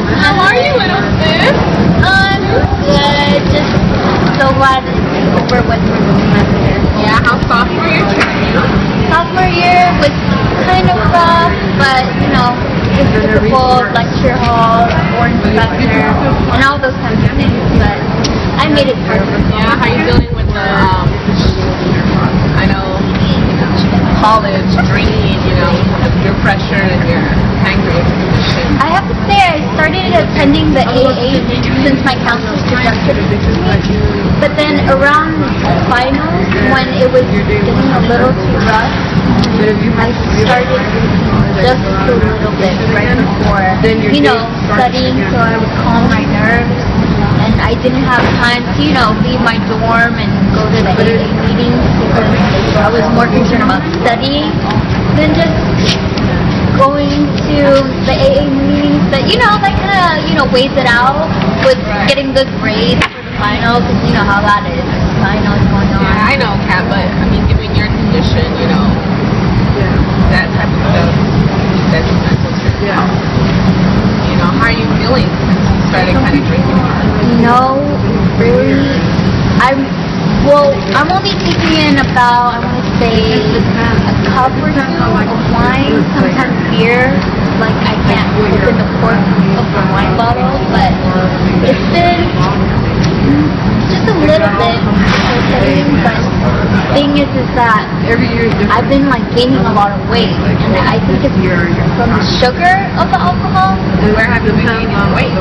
How are you, little sis? I'm good. Just so glad it's over with for the semester. Yeah, how's sophomore year treating you? Sophomore year was kind of rough, but you know, just typical lecture hall, boring professor, and all those kinds of things. But I made it through. Yeah, how are you dealing with the, I know, college, drinking, you know, your pressure and your pancreas condition? I have to say I started attending the AA since my counselor suggested it to me. But then around finals, when it was getting a little too rough, I started drinking just a little bit right before, you know, studying so I would calm my nerves. And I didn't have time to, you know, leave my dorm and go to the AA meetings because I was more concerned about studying than just going to the AA meetings. But, you know, that kind of, you know, weighs it out with getting good grades for the final because you know how that is. Finals going on. Yeah, I know, Kat, but I mean, given your condition, you know, that type of stuff, that's mental too. Yeah. You know, how are you feeling since you started kind of drinking more? No, really. I'm only taking in about, I want to say, a cup or two of wine, sometimes beer. Like, I can't open the cork of the wine bottle, but it's been just a little bit. But the thing is that I've been, like, gaining a lot of weight, and I think it's from the sugar of the alcohol. Where have you been gaining weight?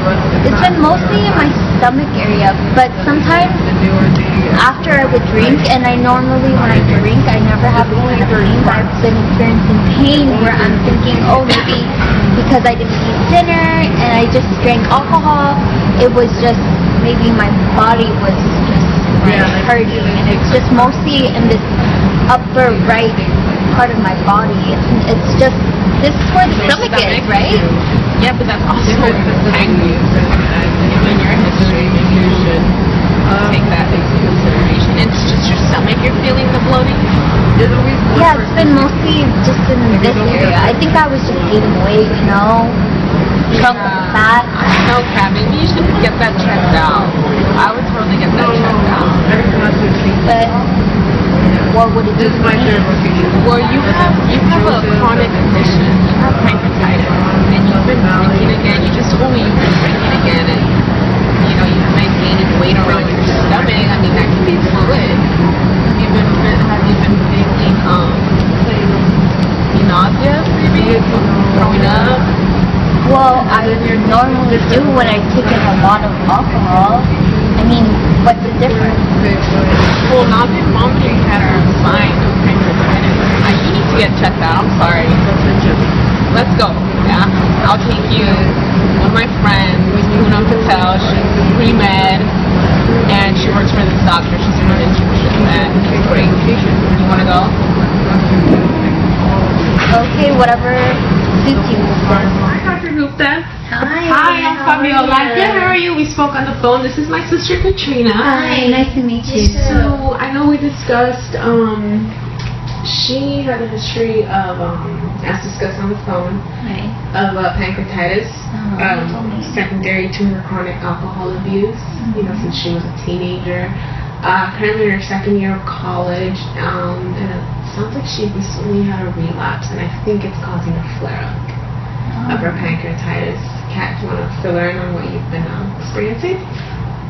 It's been mostly in my stomach area, but sometimes after I would drink, and I normally when I drink, I never have these kind of pains. I've been experiencing pain where I'm thinking, oh, maybe because I didn't eat dinner and I just drank alcohol, it was just maybe my body was just hurting, and it's just mostly in this upper right part of my body. It's just this is where the stomach is, right? Yeah, but that's also the pancreas. In your history, maybe you should take that into consideration. It's just your stomach you're feeling the bloating? Yeah, it's been mostly just in this area. I think I was just gaining weight, you know, from the fat. No, Kat, maybe you should get that checked out. I would totally get that checked out. But what would it do to me? Well, you have a chronic condition. You have pancreatitis, and you've been drinking again. You just told me you've been drinking again, and you know you've been gaining weight around your stomach. I mean, that can be fluid. Have you been feeling nausea maybe growing up? Well, I normally do when I take in a lot of alcohol. I mean, what's the difference? Well, nausea and vomiting are signs of pancreatitis. You need to get checked out. I'm sorry. Let's go. Yeah, I'll take you. One of my friends, Una Patel, she's pre-med, and she works for this doctor. She's an intuition, and she's great. You want to go? Okay, whatever suits you. Hi, Dr. Gupta. Hi, I'm Fabiola. Good, how are you? We spoke on the phone. This is my sister Katrina. Hi, nice to meet you. So, I know we discussed, she had a history of, as discussed on the phone, Right. of pancreatitis, secondary to her chronic alcohol abuse, you know, since she was a teenager. Currently in her second year of college, and it sounds like she recently had a relapse, and I think it's causing a flare-up of her pancreatitis. Kat, do you want to fill her in on what you've been experiencing?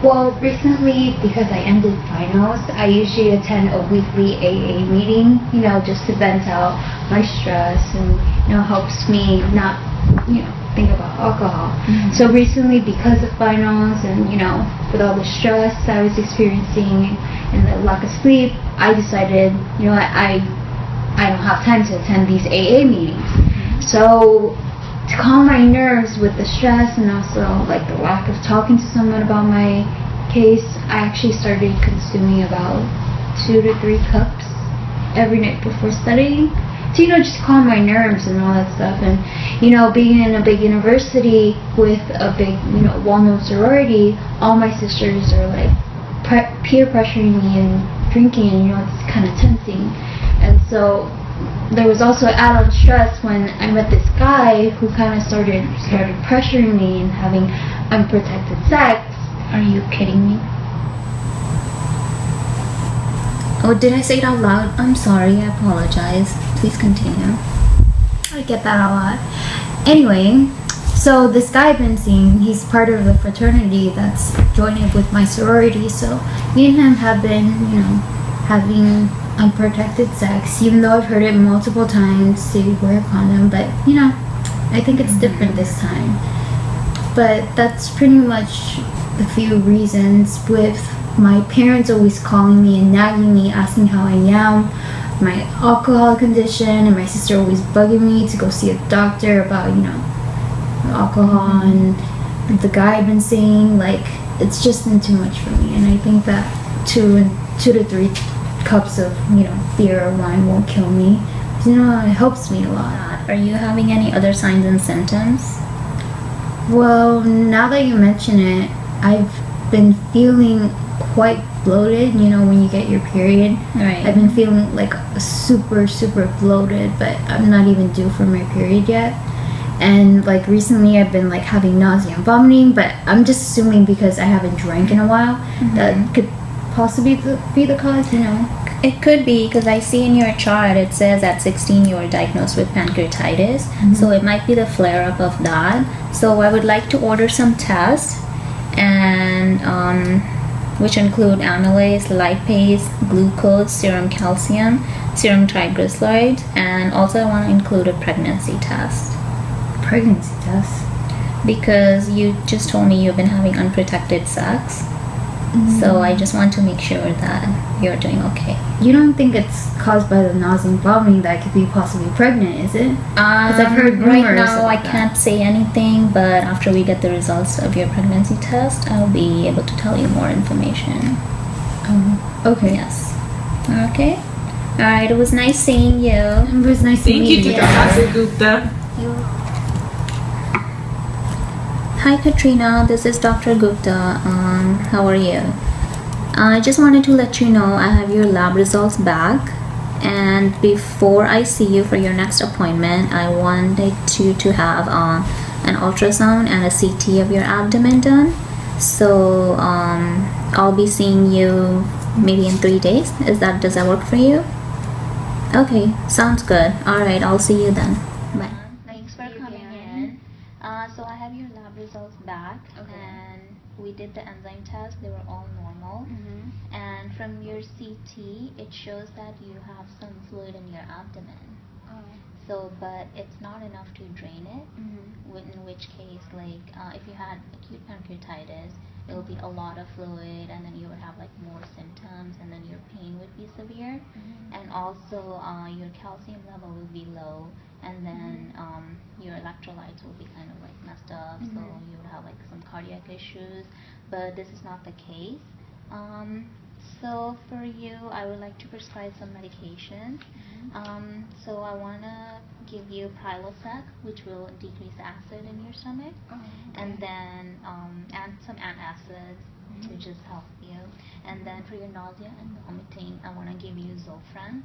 Well, recently, because I ended finals, I usually attend a weekly AA meeting, you know, just to vent out my stress and, you know, helps me not, you know, think about alcohol. So recently, because of finals and, you know, with all the stress I was experiencing and the lack of sleep, I decided, you know, I don't have time to attend these AA meetings. So to calm my nerves with the stress and also like the lack of talking to someone about my case, I actually started consuming about 2 to 3 cups every night before studying to, you know, just calm my nerves and all that stuff. And, you know, being in a big university with a big, you know, well-known sorority, all my sisters are like peer pressuring me and drinking, and, you know, it's kind of tempting. And so there was also add-on stress when I met this guy who kind of started pressuring me and having unprotected sex. Are you kidding me? Oh, did I say it out loud? I'm sorry, I apologize. Please continue. I get that a lot. Anyway, so this guy I've been seeing, he's part of the fraternity that's joining with my sorority. So me and him have been, having unprotected sex, even though I've heard it multiple times to wear a condom. But, I think it's different this time. But that's pretty much the few reasons, with my parents always calling me and nagging me, asking how I am, my alcohol condition, and my sister always bugging me to go see a doctor about, alcohol, and the guy I've been seeing, it's just been too much for me. And I think that 2 to 3 cups of, beer or wine won't kill me. It helps me a lot. Are you having any other signs and symptoms? Well, now that you mention it, I've been feeling quite bloated, when you get your period. Right. I've been feeling super, super bloated, but I'm not even due for my period yet. And recently I've been having nausea and vomiting, but I'm just assuming because I haven't drank in a while, that could possibly be the cause, It could be, because I see in your chart it says at 16 you were diagnosed with pancreatitis, so it might be the flare-up of that. So I would like to order some tests, and which include amylase, lipase, glucose, serum calcium, serum triglycerides, and also I want to include a pregnancy test. Pregnancy test? Because you just told me you've been having unprotected sex. So I just want to make sure that you're doing okay. You don't think it's caused by the nausea and vomiting that I could be possibly pregnant, is it? Because I've heard rumors. Right now I can't say anything, but after we get the results of your pregnancy test, I'll be able to tell you more information. Okay. Yes. Okay. Alright, it was nice seeing you. It was nice seeing you. Thank you, Dr. Gupta. Hi Katrina, this is Dr. Gupta. How are you? I just wanted to let you know I have your lab results back, and before I see you for your next appointment, I wanted you to have an ultrasound and a CT of your abdomen done. So I'll be seeing you maybe in 3 days. Does that work for you? Okay, sounds good. Alright, I'll see you then. Bye. Thanks for coming in. So I have your lab results back, and we did the enzyme test. They were all normal. And from your CT, it shows that you have some fluid in your abdomen. So, but it's not enough to drain it. In which case, if you had acute pancreatitis, it will be a lot of fluid, and then you would have more symptoms, and then your pain would be severe, and also your calcium level would be low, and then your electrolytes will be kind of messed up, so you would have some cardiac issues. But this is not the case. So for you, I would like to prescribe some medication. So I want to give you Prilosec, which will decrease acid in your stomach, and then and some antacids to just help you. And then for your nausea and vomiting, I want to give you Zofran.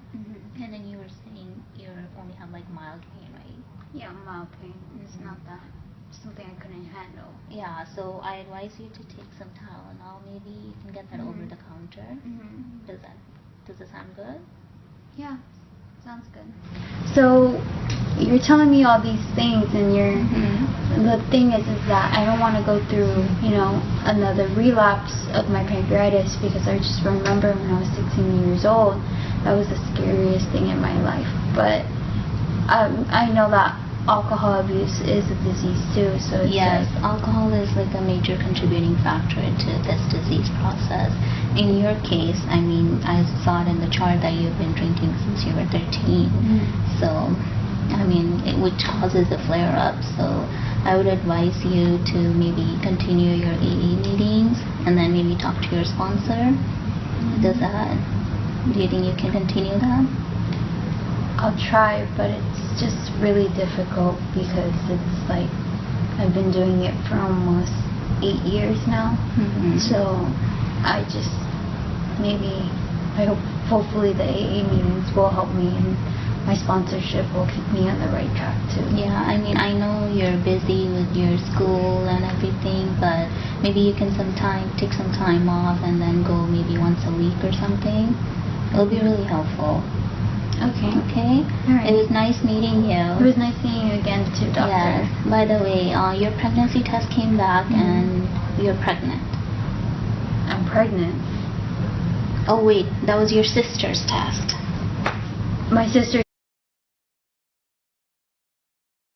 And then you were saying you only have mild pain, right? Yeah, mild pain. It's not that something I couldn't handle. Yeah, so I advise you to take some Tylenol. Maybe you can get that over the counter. Does that sound good? Yeah, sounds good. So you're telling me all these things, and the thing is that I don't want to go through, another relapse of my pancreatitis, because I just remember when I was 16 years old, that was the scariest thing in my life. But I know that alcohol abuse is a disease too, so yes, alcohol is a major contributing factor to this disease process. In your case, I saw it in the chart that you've been drinking since you were 13. So, which causes a flare-up. So, I would advise you to maybe continue your AA meetings, and then maybe talk to your sponsor. Do you think you can continue that? I'll try, but it's just really difficult because it's I've been doing it for almost 8 years now. So I just hopefully the AA meetings will help me, and my sponsorship will keep me on the right track too. Yeah, I mean, I know you're busy with your school and everything, but maybe you can take some time off and then go maybe once a week or something. It'll be really helpful. Okay. Okay? All right. It was nice meeting you. It was nice seeing you again too, doctor. Yes. By the way, your pregnancy test came back and you're pregnant. I'm pregnant. Oh wait, that was your sister's test. My sister